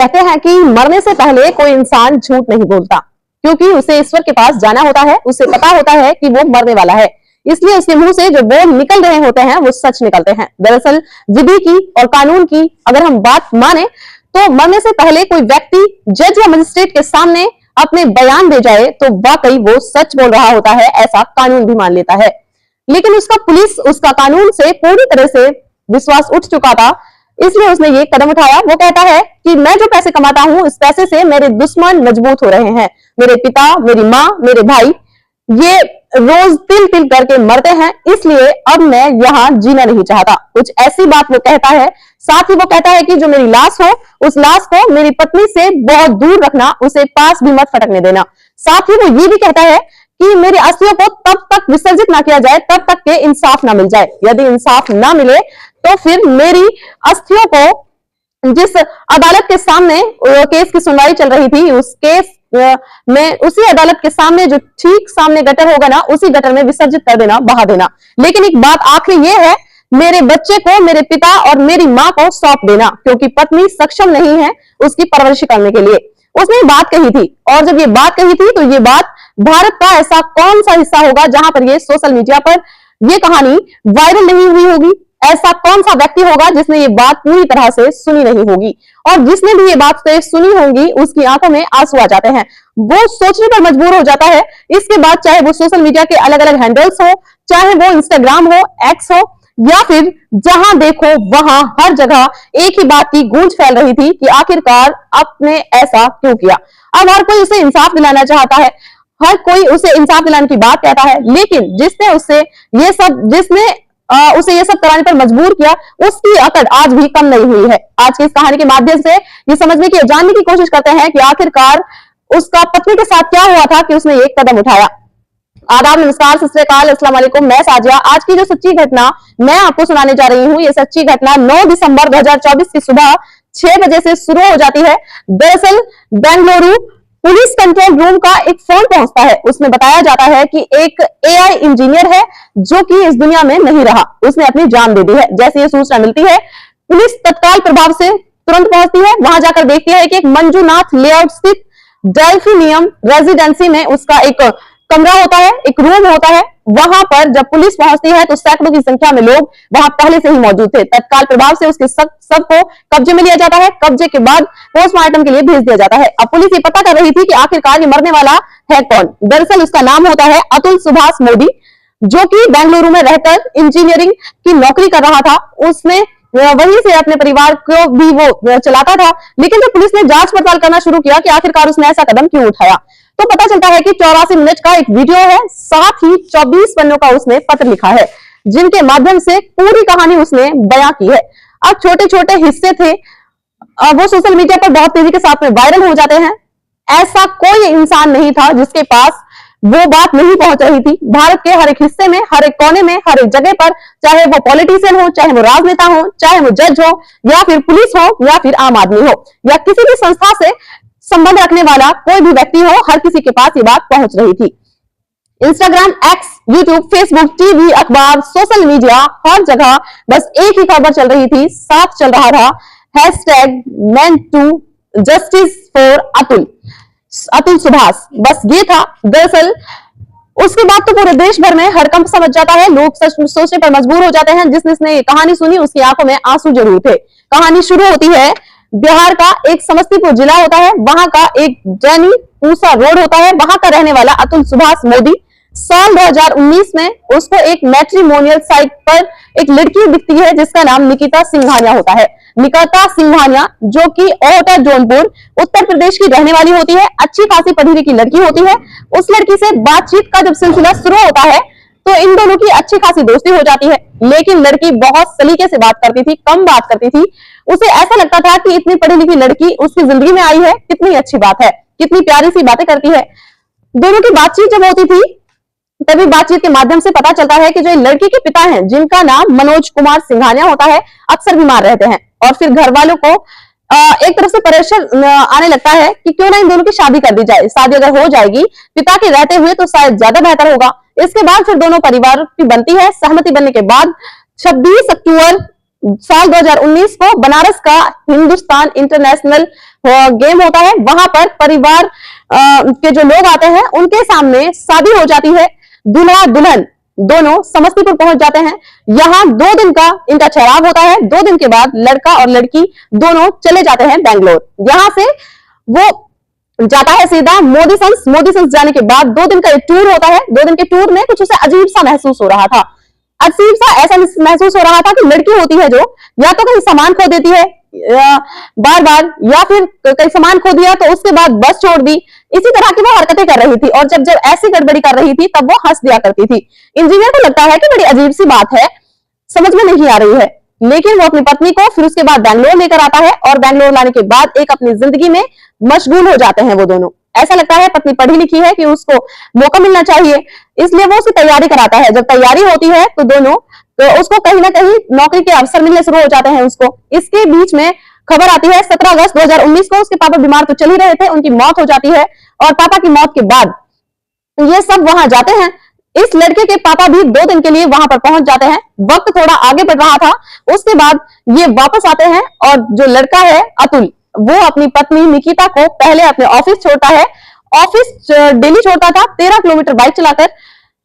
कहते हैं कि मरने से पहले कोई इंसान झूठ नहीं बोलता, क्योंकि उसे ईश्वर के पास जाना होता है। उसे पता होता है कि वो मरने वाला है, इसलिए उसके मुंह से जो बोल निकल रहे होते हैं वो सच निकलते हैं। दरअसल विधि की और कानून की अगर हम बात माने तो मरने से पहले कोई व्यक्ति जज या मजिस्ट्रेट के सामने अपने बयान दे जाए तो वाकई वो सच बोल रहा होता है, ऐसा कानून भी मान लेता है। लेकिन उसका कानून से पूरी तरह से विश्वास उठ चुका था, इसलिए उसने ये कदम उठाया। वो कहता है कि मैं जो पैसे कमाता हूं इस पैसे से मेरे दुश्मन मजबूत हो रहे हैं। मेरे पिता, मेरी माँ, मेरे भाई ये रोज तिल तिल करके मरते हैं, इसलिए अब मैं यहाँ जीना नहीं चाहता। कुछ ऐसी बात वो कहता है। साथ ही वो कहता है कि जो मेरी लाश हो उस लाश को मेरी पत्नी से बहुत दूर रखना, उसे पास भी मत फटकने देना। साथ ही वो ये भी कहता है कि मेरी अस्थियों को तब तक विसर्जित ना किया जाए तब तक के इंसाफ ना मिल जाए। यदि इंसाफ ना मिले तो फिर मेरी अस्थियों को जिस अदालत के सामने केस की सुनवाई चल रही थी उस केस में उसी अदालत के सामने जो ठीक सामने गटर होगा ना, उसी गटर में विसर्जित कर देना, बहा देना। लेकिन एक बात आखिरी ये है, मेरे बच्चे को मेरे पिता और मेरी माँ को सौंप देना, क्योंकि पत्नी सक्षम नहीं है उसकी परवरिश करने के लिए। उसने बात कही थी, और जब ये बात कही थी तो ये बात भारत का ऐसा कौन सा हिस्सा होगा जहां पर ये सोशल मीडिया पर ये कहानी वायरल नहीं हुई होगी? ऐसा कौन सा व्यक्ति होगा जिसने ये बात पूरी तरह से सुनी नहीं होगी? और जिसने भी ये बात सुनी होगी उसकी आंखों में आंसू आ जाते हैं, वो सोचने पर मजबूर हो जाता है। इसके बाद चाहे वो सोशल मीडिया के अलग अलग हैंडल्स हो, चाहे वो इंस्टाग्राम हो, एक्स हो, या फिर जहां देखो वहां हर जगह एक ही बात की गूंज फैल रही थी कि आखिरकार आपने ऐसा क्यों किया। अब हर कोई उसे इंसाफ दिलाना चाहता है, हर कोई उसे इंसाफ दिलाने की बात कहता है, लेकिन जिसने उसे ये सब कराने पर मजबूर किया उसकी अकड़ आज भी कम नहीं हुई है। आज की इस कहानी के माध्यम से ये समझने की, जानने की कोशिश करते हैं कि आखिरकार उसका पत्नी के साथ क्या हुआ था कि उसने ये कदम उठाया। आदाब, नमस्कार, सत श्री अकाल, अस्सलाम वालेकुम। मैं साजिया। आज की जो सच्ची घटना मैं आपको सुनाने जा रही हूँ, ये सच्ची घटना 9 दिसंबर 2024 की सुबह 6 बजे से शुरू हो जाती है। दरअसल बेंगलुरु पुलिस कंट्रोल रूम का एक फोन पहुंचता है। उसमें बताया जाता है कि एक एआई इंजीनियर है जो कि इस दुनिया में नहीं रहा, उसने अपनी जान दे दी है। जैसे ये सूचना मिलती है, पुलिस तत्काल प्रभाव से तुरंत पहुंचती है। वहां जाकर देखती है कि एक मंजूनाथ लेआउट स्थित डेल्फिनियम रेजिडेंसी में उसका एक कमरा होता है, एक रूम होता है। वहां पर जब पुलिस पहुंचती है तो सैकड़ों की संख्या में लोग वहां पहले से ही मौजूद थे। तत्काल प्रभाव से उसके सब को कब्जे में लिया जाता है। कब्जे के बाद पोस्टमार्टम के लिए भेज दिया जाता है। अब पुलिस ये पता कर रही थी कि आखिरकार ये मरने वाला है कौन। दरअसल उसका नाम होता है अतुल सुभाष मोदी, जो कि बेंगलुरु में रहकर इंजीनियरिंग की नौकरी कर रहा था। उसने वहीं से अपने परिवार को भी वो चलाता था। लेकिन जब पुलिस ने जांच पड़ताल करना शुरू किया कि आखिरकार उसने ऐसा कदम क्यों उठाया, तो पता चलता है कि 84 मिनट का एक वीडियो है, साथ ही 24 पन्नों का उसने पत्र लिखा है, जिनके माध्यम से पूरी कहानी उसने बयां की है। अब छोटे छोटे हिस्से थे, वो सोशल मीडिया पर बहुत तेजी के साथ में वायरल हो जाते हैं। ऐसा कोई इंसान नहीं था जिसके पास वो बात नहीं पहुंच रही थी। भारत के हर एक हिस्से में, हर एक कोने में, हर एक जगह पर, चाहे वो पॉलिटिशियन हो, चाहे वो राजनेता हो, चाहे वो जज हो, या फिर पुलिस हो, या फिर आम आदमी हो, या किसी भी संस्था से संबंध रखने वाला कोई भी व्यक्ति हो, हर किसी के पास ये बात पहुंच रही थी। Instagram, x, YouTube, Facebook, TV, अखबार, सोशल मीडिया, हर जगह बस एक ही खबर चल रही थी, साथ चल रहा था hashtag men too justice for Atul Subhash. बस ये था। दरअसल उसके बाद तो पूरे देश भर में हड़कंप समझ जाता है, लोग सोचने पर मजबूर हो जाते हैं। जिसने ये कहानी सुनी उसकी आंखों में आंसू जरूर थे। कहानी शुरू होती है, बिहार का एक समस्तीपुर जिला होता है, वहां का एक जैनी पूसा रोड होता है। वहां का रहने वाला अतुल सुभाष मोदी साल 2019 में उसको एक मैट्रिमोनियल साइट पर एक लड़की दिखती है जिसका नाम निकिता सिंघानिया होता है। निकिता सिंघानिया, जो कि ओटा जौनपुर उत्तर प्रदेश की रहने वाली होती है, अच्छी खासी पढ़ी लिखी लड़की होती है। उस लड़की से बातचीत का जब सिलसिला शुरू होता है तो इन दोनों की अच्छी खासी दोस्ती हो जाती है। लेकिन लड़की बहुत सलीके से बात करती थी, कम बात करती थी। उसे ऐसा लगता था कि इतनी पढ़ी लिखी लड़की उसकी जिंदगी में आई है, कितनी अच्छी बात है, कितनी प्यारी सी बातें करती है। दोनों की बातचीत जब होती थी तभी बातचीत के माध्यम से पता चलता है कि जो लड़की के पिता हैं, जिनका नाम मनोज कुमार सिंघानिया होता है, अक्सर बीमार रहते हैं। और फिर घर वालों को एक तरफ से प्रेशर आने लगता है कि क्यों ना इन दोनों की शादी कर दी जाए। शादी अगर हो जाएगी पिता के रहते हुए तो शायद ज्यादा बेहतर होगा। इसके बाद फिर दोनों परिवार की बनती है। सहमति बनने के बाद 26 अक्टूबर साल 2019 को बनारस का हिंदुस्तान इंटरनेशनल गेम होता है। वहां पर परिवार के जो लोग आते हैं उनके सामने शादी हो जाती है। दूल्हा दुल्हन दोनों समस्तीपुर पहुंच जाते हैं। यहाँ 2 दिन का इनका ठहराव होता है। 2 दिन के बाद लड़का और लड़की दोनों चले जाते हैं बैंगलोर। यहां से वो जाता है सीधा मोदी सन्स जाने के बाद 2 दिन का एक टूर होता है। 2 दिन के टूर में कुछ उसे अजीब सा महसूस हो रहा था। अजीब सा ऐसा महसूस हो रहा था कि लड़की होती है जो या तो कहीं सामान खो देती है बार बार, या फिर कहीं सामान खो दिया तो उसके बाद बस छोड़ दी। इसी तरह की वो हरकतें कर रही थी और जब जब ऐसी गड़बड़ी कर रही थी तब वो हंस दिया करती थी। इंजीनियर को लगता है कि बड़ी अजीब सी बात है, समझ में नहीं आ रही है, लेकिन वो अपनी पत्नी को फिर उसके बाद बैंगलोर लेकर आता है और बैंगलोर लाने के बाद एक अपनी जिंदगी में मशगूल हो जाते हैं वो दोनों। ऐसा लगता है पत्नी पढ़ी लिखी है कि उसको मौका मिलना चाहिए, इसलिए वो उसकी तैयारी कराता है। जब तैयारी होती है तो दोनों उसको कहीं ना कहीं नौकरी के अवसर मिलने शुरू हो जाते हैं उसको। इसके बीच में खबर आती है 17 अगस्त 2019 को उसके पापा बीमार तो चल ही रहे थे, उनकी मौत हो जाती है और पापा की मौत के बाद ये सब वहां जाते हैं। इस लड़के के पापा भी 2 दिन के लिए वहां पर पहुंच जाते हैं। वक्त थोड़ा आगे बढ़ रहा था, उसके बाद ये वापस आते हैं और जो लड़का है अतुल वो अपनी पत्नी निकिता को पहले अपने ऑफिस छोड़ता है। ऑफिस डेली छोड़ता था 13 किलोमीटर बाइक चलाकर,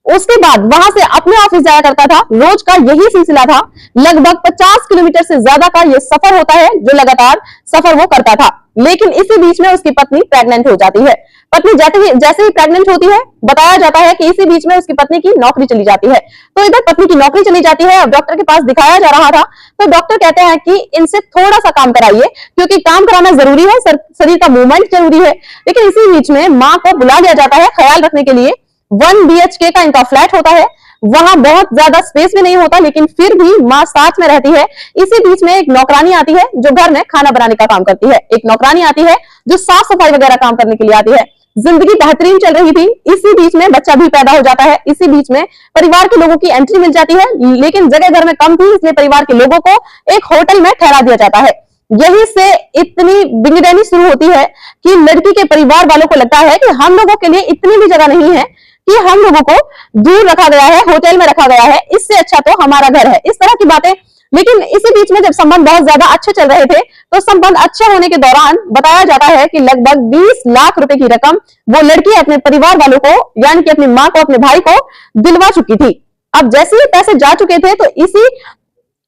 उसके बाद वहां से अपने ऑफिस जाया करता था। रोज का यही सिलसिला था। लगभग 50 किलोमीटर से ज्यादा का ये सफर होता है जो लगातार सफर वो करता था। लेकिन इसी बीच में उसकी पत्नी प्रेग्नेंट हो जाती है। पत्नी जैसे ही प्रेग्नेंट होती है, बताया जाता है कि इसी बीच में उसकी पत्नी की नौकरी चली जाती है। तो इधर पत्नी की नौकरी चली जाती है। अब डॉक्टर के पास दिखाया जा रहा था तो डॉक्टर कहते हैं कि इनसे थोड़ा सा काम कराइए, क्योंकि काम कराना जरूरी है, शरीर का मूवमेंट जरूरी है। लेकिन इसी बीच में माँ को बुला लिया जाता है ख्याल रखने के लिए। 1 BHK का इनका फ्लैट होता है, वहां बहुत ज्यादा स्पेस भी नहीं होता, लेकिन फिर भी माँ साथ में रहती है। इसी बीच में एक नौकरानी आती है जो घर में खाना बनाने का काम करती है। एक नौकरानी आती है जो साफ सफाई वगैरह काम करने के लिए आती है। जिंदगी बेहतरीन चल रही थी। इसी बीच में बच्चा भी पैदा हो जाता है। इसी बीच में परिवार के लोगों की एंट्री मिल जाती है, लेकिन जगह घर में कम थी, इसलिए परिवार के लोगों को एक होटल में ठहरा दिया जाता है। यहीं से इतनी बिगड़ैनी शुरू होती है कि लड़की के परिवार वालों को लगता है कि हम लोगों के लिए इतनी भी जगह नहीं है कि हम लोगों को दूर रखा गया है, होटल में रखा गया है, इससे अच्छा तो हमारा घर है। इस तरह की बातें। लेकिन इसी बीच में जब संबंध बहुत ज्यादा अच्छे चल रहे थे तो संबंध अच्छे होने के दौरान बताया जाता है कि लगभग 20 लाख रुपए की रकम वो लड़की अपने परिवार वालों को, यानी कि अपनी माँ को, अपने भाई को दिलवा चुकी थी। अब जैसे ही पैसे जा चुके थे तो इसी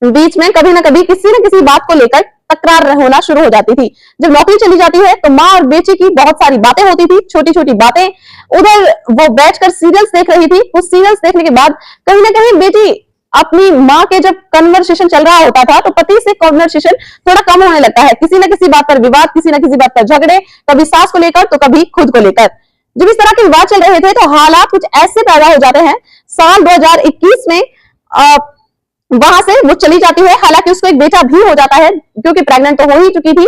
बीच में कभी ना कभी किसी न किसी बात को लेकर तकरार होना शुरू हो जाती थी। जब नौकरी चली जाती है तो माँ और बेटी की बहुत सारी बातें होती थी, छोटी छोटी बातें। उधर वो बैठकर सीरियल्स देख रही थी। कुछ सीरियल्स देखने के बाद कहीं ना कहीं बेटी अपनी माँ के जब कन्वर्सेशन चल रहा होता था तो पति से कन्वर्सेशन थोड़ा कम होने लगता है। किसी न किसी बात पर विवाद, किसी न किसी बात पर झगड़े, कभी सास को लेकर तो कभी खुद को लेकर। जब इस तरह के विवाद चल रहे थे तो हालात कुछ ऐसे पैदा हो जाते हैं। साल 2021 में वहां से वो चली जाती है। हालांकि उसको एक बेटा भी हो जाता है, क्योंकि प्रेग्नेंट तो हो ही चुकी थी।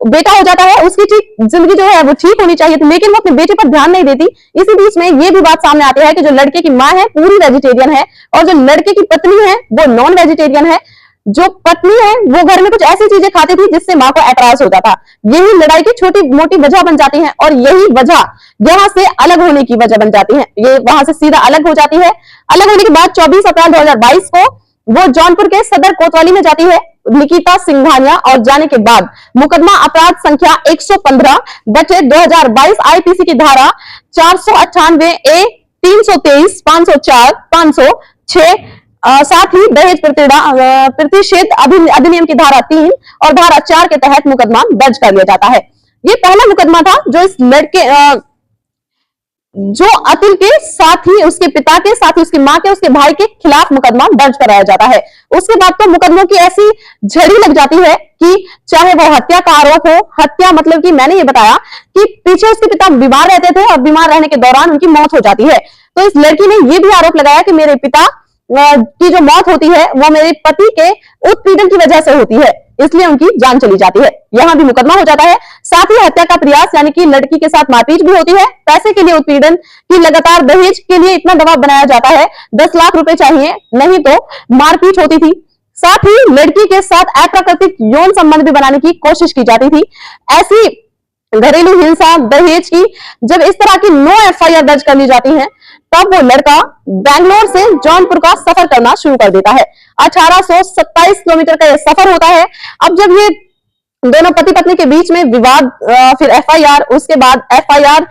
बेटा हो जाता है, उसकी ठीक जिंदगी जो है वो ठीक होनी चाहिए थी, लेकिन वो अपने बेटे पर ध्यान नहीं देती। इसी बीच में ये भी बात सामने आती है कि जो लड़के की माँ है पूरी वेजिटेरियन है और जो लड़के की पत्नी है वो नॉन वेजिटेरियन है। जो पत्नी है वो घर में कुछ ऐसी चीजें खाती थी जिससे माँ को ऐतराज होता था। यही लड़ाई की छोटी मोटी वजह बन जाती है और यही वजह यहाँ से अलग होने की वजह बन जाती है। ये वहां से सीधा अलग हो जाती है। अलग होने के बाद 24 अप्रैल 2022 को वो जौनपुर के सदर कोतवाली में जाती है निकिता सिंघानिया, और जाने के बाद मुकदमा अपराध संख्या 115/2022 आईपीसी की धारा 498A, 323, 504, 506, साथ ही दहेज प्रतिषेध अधिनियम की धारा 3 और धारा 4 के तहत मुकदमा दर्ज कर लिया जाता है। ये पहला मुकदमा था जो इस लड़के जो अतुल के साथ ही, उसके पिता के साथ ही, उसकी माँ के, उसके भाई के खिलाफ मुकदमा दर्ज कराया जाता है। उसके बाद तो मुकदमों की ऐसी झड़ी लग जाती है कि चाहे वो हत्या का आरोप हो, हत्या मतलब कि मैंने ये बताया कि पीछे उसके पिता बीमार रहते थे और बीमार रहने के दौरान उनकी मौत हो जाती है। तो इस लड़की ने ये भी आरोप लगाया कि मेरे पिता की जो मौत होती है वो मेरे पति के उत्पीड़न की वजह से होती है, इसलिए उनकी जान चली जाती है। यहां भी मुकदमा हो जाता है। साथ ही हत्या का प्रयास, यानी कि लड़की के साथ मारपीट भी होती है। पैसे के लिए उत्पीड़न की, लगातार दहेज के लिए इतना दबाव बनाया जाता है, 10 लाख रुपए चाहिए नहीं तो मारपीट होती थी। साथ ही लड़की के साथ अप्राकृतिक यौन संबंध भी बनाने की कोशिश की जाती थी। ऐसी घरेलू हिंसा, दहेज की जब इस तरह की 9 FIR दर्ज कर ली जाती है तब वो लड़का बेंगलोर से जौनपुर का सफर करना शुरू कर देता है। 1827 किलोमीटर का यह सफर होता है। अब जब ये दोनों पति पत्नी के बीच में विवाद, फिर एफआईआर, उसके बाद एफआईआर,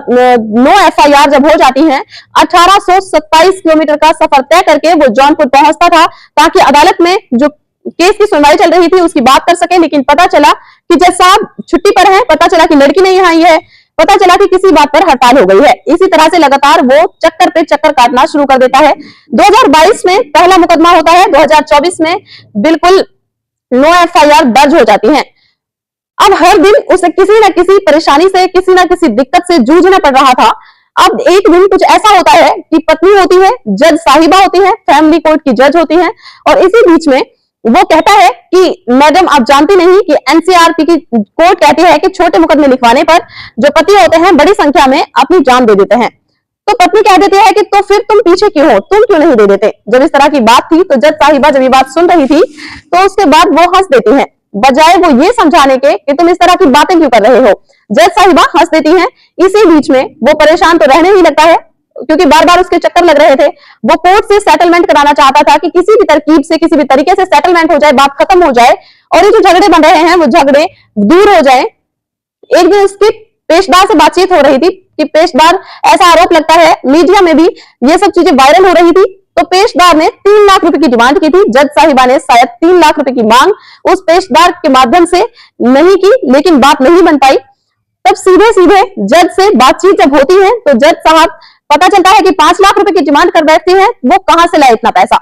नो एफआईआर जब हो जाती है, 1827 किलोमीटर का सफर तय करके वो जौनपुर पहुंचता था ताकि अदालत में जो केस की सुनवाई चल रही थी उसकी बात कर सके। लेकिन पता चला कि जज साहब छुट्टी पर है, पता चला कि लड़की नहीं आई है, पता चला कि किसी बात पर हड़ताल हो गई है। इसी तरह से लगातार वो चक्कर पे चक्कर काटना शुरू कर देता है। 2022 में पहला मुकदमा होता है, 2024 में बिल्कुल नो एफआईआर दर्ज हो जाती है। अब हर दिन उसे किसी न किसी परेशानी से, किसी न किसी दिक्कत से जूझना पड़ रहा था। अब एक दिन कुछ ऐसा होता है कि पत्नी होती है, जज साहिबा होती है, फैमिली कोर्ट की जज होती है, और इसी बीच में वो कहता है कि मैडम आप जानती नहीं कि एनसीआरपी की कोर्ट कहती है कि छोटे मुकदमे लिखवाने पर जो पति होते हैं बड़ी संख्या में अपनी जान दे देते हैं। तो पत्नी कह देती है कि तो फिर तुम पीछे क्यों हो, तुम क्यों नहीं दे देते। जब इस तरह की बात थी तो जज साहिबा जब ये बात सुन रही थी तो उसके बाद वो हंस देती है, बजाय वो ये समझाने के कि तुम इस तरह की बातें क्यों कर रहे हो। जज साहिबा हंस देती हैं। इसी बीच में वो परेशान तो रहने ही लगता है, क्योंकि बार बार उसके चक्कर लग रहे थे। वो कोर्ट से सेटलमेंट कराना चाहता था कि किसी भी तरकीब से, किसी भी तरीके से सेटलमेंट हो जाए, बात खत्म हो जाए और ये जो झगड़े बन रहे हैं वो झगड़े दूर हो जाए। एक दिन उसकी पेशदार से बातचीत हो रही थी कि पेशदार, ऐसा आरोप लगता है मीडिया में भी ये सब चीजें वायरल हो रही थी, तो पेशदार ने 3 लाख रुपए की डिमांड की थी। जज साहिबा ने शायद 3 लाख रुपए की मांग उस पेशदार के माध्यम से नहीं की, लेकिन बात नहीं बन पाई। तब सीधे सीधे जज से बातचीत जब होती है तो जज साहब, पता चलता है कि 5 लाख रुपए की डिमांड कर बैठते हैं, वो कहां से लाए इतना पैसा।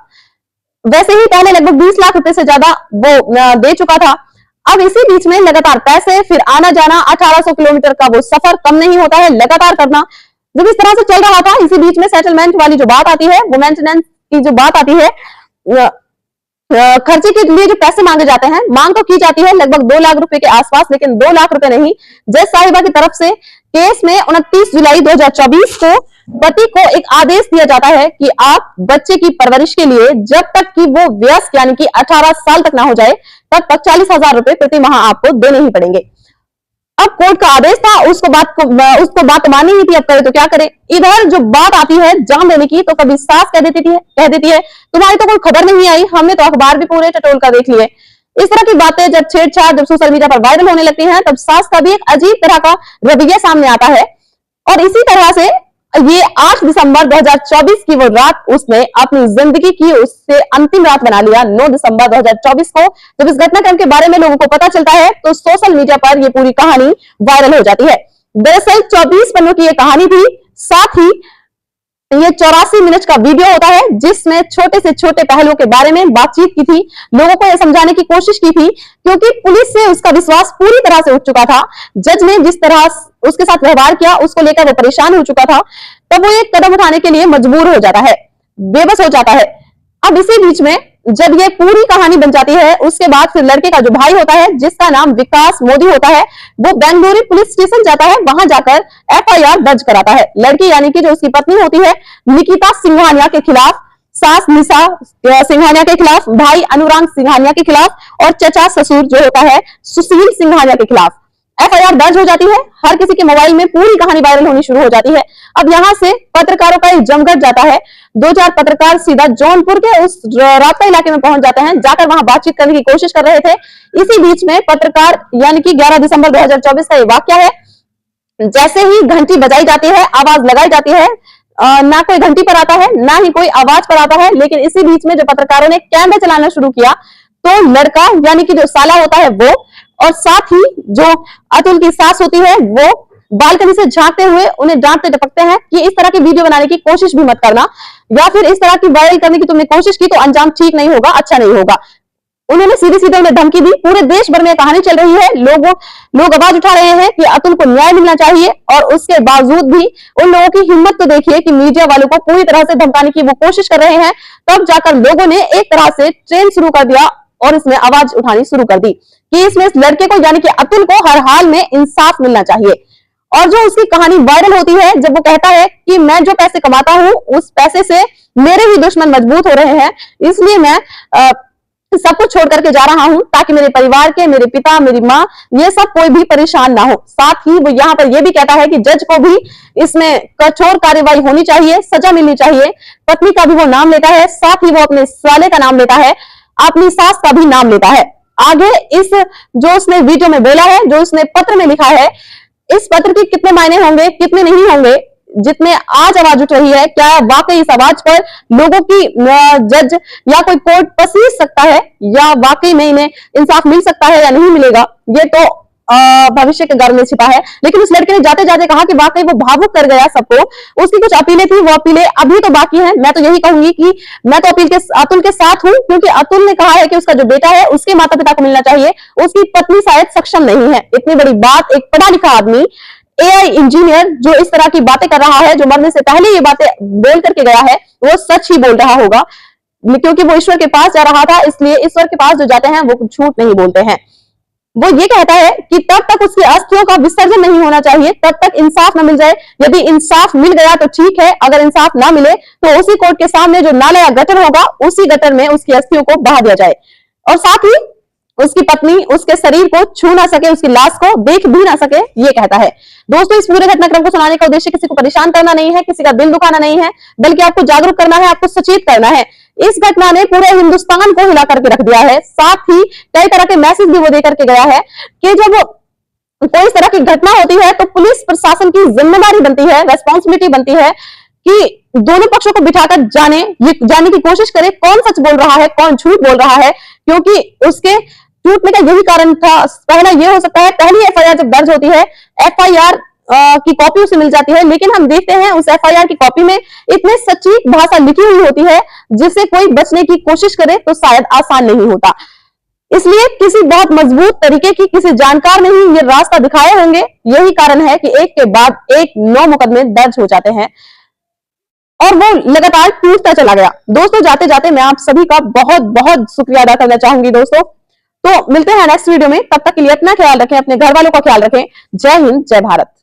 वैसे ही पहले लगभग 20 लाख रुपए से ज्यादा वो दे चुका था। अब इसी बीच में लगातार पैसे, फिर आना जाना, 1800 किलोमीटर का वो सफर कम नहीं होता है, लगातार करना। जब इस तरह से चल रहा था, इसी बीच में सेटलमेंट वाली जो बात आती है, वो मेंटेनेंस की जो बात आती है, खर्चे के लिए जो पैसे मांगे जाते हैं, मांग तो की जाती है लगभग 2 लाख रुपए के आसपास, लेकिन 2 लाख रुपए नहीं। जज साहिबा की तरफ से केस में 29 जुलाई 2024 को पति को एक आदेश दिया जाता है कि आप बच्चे की परवरिश के लिए जब तक कि वो वयस्क यानी कि 18 साल तक ना हो जाए तब तक 40,000 रुपए प्रति माह आपको देने ही पड़ेंगे। अब कोर्ट का आदेश था, उसको बात माननी ही थी, अब करे तो क्या करे। इधर जो बात आती है जान देने की, तो कभी सास कह देती है तुम्हारी तो कोई खबर नहीं आई, हमने तो अखबार भी पूरे टटोल कर देख लिए। इस तरह की बातें जब छेड़छाड़ जब सोशल मीडिया पर वायरल होने लगती हैं, तब सास का भी एक अजीब तरह का रवैया सामने आता है। और इसी तरह से ये 8 दिसंबर 2024 की वो रात उसने अपनी जिंदगी की उससे अंतिम रात बना लिया। 9 दिसंबर 2024 को जब इस घटनाक्रम के बारे में लोगों को पता चलता है तो सोशल मीडिया पर ये पूरी कहानी वायरल हो जाती है। दरअसल 24 पन्नों की ये कहानी थी, साथ ही ये 84 मिनट का वीडियो होता है जिसमें छोटे से छोटे पहलुओं के बारे में बातचीत की थी, लोगों को यह समझाने की कोशिश की थी, क्योंकि पुलिस से उसका विश्वास पूरी तरह से उठ चुका था। जज ने जिस तरह उसके साथ व्यवहार किया उसको लेकर वो परेशान हो चुका था। तब वो एक कदम उठाने के लिए मजबूर हो जाता है, बेबस हो जाता है। अब इसी बीच में जब ये पूरी कहानी बन जाती है, उसके बाद फिर लड़के का जो भाई होता है जिसका नाम विकास मोदी होता है, वो बेंगलुरु पुलिस स्टेशन जाता है, वहां जाकर एफआईआर दर्ज कराता है। लड़की यानी कि जो उसकी पत्नी होती है निकिता सिंघानिया के खिलाफ, सास निशा सिंघानिया के खिलाफ, भाई अनुराग सिंघानिया के खिलाफ और चचा ससुर जो होता है सुशील सिंघानिया के खिलाफ एफआईआर दर्ज हो जाती है। हर किसी के मोबाइल में पूरी कहानी वायरल होनी शुरू हो जाती है। अब यहाँ से पत्रकारों का एक जमघट जाता है। 2-4 पत्रकार सीधा जौनपुर के उस रास्ता इलाके में पहुंच जाते हैं, जाकर वहां बातचीत करने की कोशिश कर रहे थे। इसी बीच में पत्रकार यानी कि 11 दिसंबर 2024 का ये वाक्य है, जैसे ही घंटी बजाई जाती है, आवाज लगाई जाती है, ना कोई घंटी पर आता है ना ही कोई आवाज पर आता है, लेकिन इसी बीच में जो पत्रकारों ने कैमरा चलाना शुरू किया तो लड़का यानी कि जो साला होता है वो और साथ ही जो अतुल की सास होती है वो बालकनी से झांकते हुए उन्हें डांटते टपकते हैं कि इस तरह की वीडियो बनाने की कोशिश भी मत करना, या फिर इस तरह की वायरल करने की तुमने कोशिश की तो अंजाम ठीक नहीं होगा, अच्छा नहीं होगा। उन्होंने सीधे सीधे उन्हें धमकी दी। पूरे देश भर में कहानी चल रही है, लोग आवाज उठा रहे हैं कि अतुल को न्याय मिलना चाहिए, और उसके बावजूद भी उन लोगों की हिम्मत तो देखिए कि मीडिया वालों को पूरी तरह से धमकाने की वो कोशिश कर रहे हैं। तब जाकर लोगों ने एक तरह से ट्रेंड शुरू कर दिया और इसमें आवाज उठानी शुरू कर दी कि इसमें इस लड़के को यानी कि अतुल को हर हाल में इंसाफ मिलना चाहिए। और जो उसकी कहानी वायरल होती है, जब वो कहता है कि मैं जो पैसे कमाता हूं उस पैसे से मेरे ही दुश्मन मजबूत हो रहे हैं, इसलिए मैं सब कुछ छोड़ करके जा रहा हूं ताकि मेरे परिवार के, मेरे पिता, मेरी माँ, ये सब कोई भी परेशान ना हो। साथ ही वो यहाँ पर ये भी कहता है कि जज को भी इसमें कठोर कार्रवाई होनी चाहिए, सजा मिलनी चाहिए। पत्नी का भी वो नाम लेता है, साथ ही वो अपने साले का नाम लेता है, अपनी सास का भी नाम लेता है। आगे इस जो उसने वीडियो में बोला है, जो उसने पत्र में लिखा है, इस पत्र के कितने मायने होंगे, कितने नहीं होंगे, जितने आज आवाज उठ रही है, क्या वाकई इस आवाज पर लोगों की जज या कोई कोर्ट पसीज सकता है, या वाकई में इन्हें इंसाफ मिल सकता है या नहीं मिलेगा, ये तो भविष्य के गर्भ में छिपा है। लेकिन उस लड़के ने जाते जाते कहा कि वाकई वो भावुक कर गया सबको। उसकी कुछ अपीलें थी, वो अपीलें अभी तो बाकी हैं। मैं तो यही कहूंगी कि मैं तो अतुल के साथ हूं, क्योंकि अतुल ने कहा है कि उसका जो बेटा है उसके माता पिता को मिलना चाहिए, उसकी पत्नी शायद सक्षम नहीं है। इतनी बड़ी बात एक पढ़ा लिखा आदमी, एआई इंजीनियर, जो इस तरह की बातें कर रहा है, जो मरने से पहले ये बातें बोल करके गया है, वो सच ही बोल रहा होगा, क्योंकि वो ईश्वर के पास जा रहा था। इसलिए ईश्वर के पास जो जाते हैं वो झूठ नहीं बोलते हैं। वो ये कहता है कि तब तक उसकी अस्थियों का विसर्जन नहीं होना चाहिए, तब तक इंसाफ न मिल जाए। यदि इंसाफ मिल गया तो ठीक है, अगर इंसाफ ना मिले तो उसी कोर्ट के सामने जो नाला या गटर होगा, उसी गटर में उसकी अस्थियों को बहा दिया जाए, और साथ ही उसकी पत्नी उसके शरीर को छू ना सके, उसकी लाश को देख भी ना सके, ये कहता है। दोस्तों, इस पूरे घटनाक्रम को सुनाने का उद्देश्य किसी को परेशान करना नहीं है, किसी का दिल दुखाना नहीं है, बल्कि आपको जागरूक करना है, आपको सचेत करना है। इस घटना ने पूरे हिंदुस्तान को हिला करके रख दिया है। साथ ही कई तरह के मैसेज भी वो दे करके गया है कि जब कोई इस तरह की घटना होती है तो पुलिस प्रशासन की जिम्मेदारी बनती है, रेस्पॉन्सिबिलिटी बनती है कि दोनों पक्षों को बिठाकर जानने की कोशिश करे कौन सच बोल रहा है, कौन झूठ बोल रहा है, क्योंकि उसके टूटने का यही कारण था। पहला ये हो सकता है, पहली एफआईआर जब दर्ज होती है, एफआईआर की कॉपी उसे मिल जाती है, लेकिन हम देखते हैं उस एफआईआर की कॉपी में इतने सटीक भाषा लिखी हुई होती है जिससे कोई बचने की कोशिश करे तो शायद आसान नहीं होता। इसलिए किसी बहुत मजबूत तरीके की, किसी जानकार ने ही ये रास्ता दिखाए होंगे। यही कारण है कि एक के बाद एक 9 मुकदमे दर्ज हो जाते हैं और वो लगातार टूटता चला गया। दोस्तों, जाते जाते मैं आप सभी का बहुत बहुत शुक्रिया अदा करना चाहूंगी। दोस्तों, तो मिलते हैं नेक्स्ट वीडियो में। तब तक के लिए अपना ख्याल रखें, अपने घर वालों का ख्याल रखें। जय हिंद, जय भारत।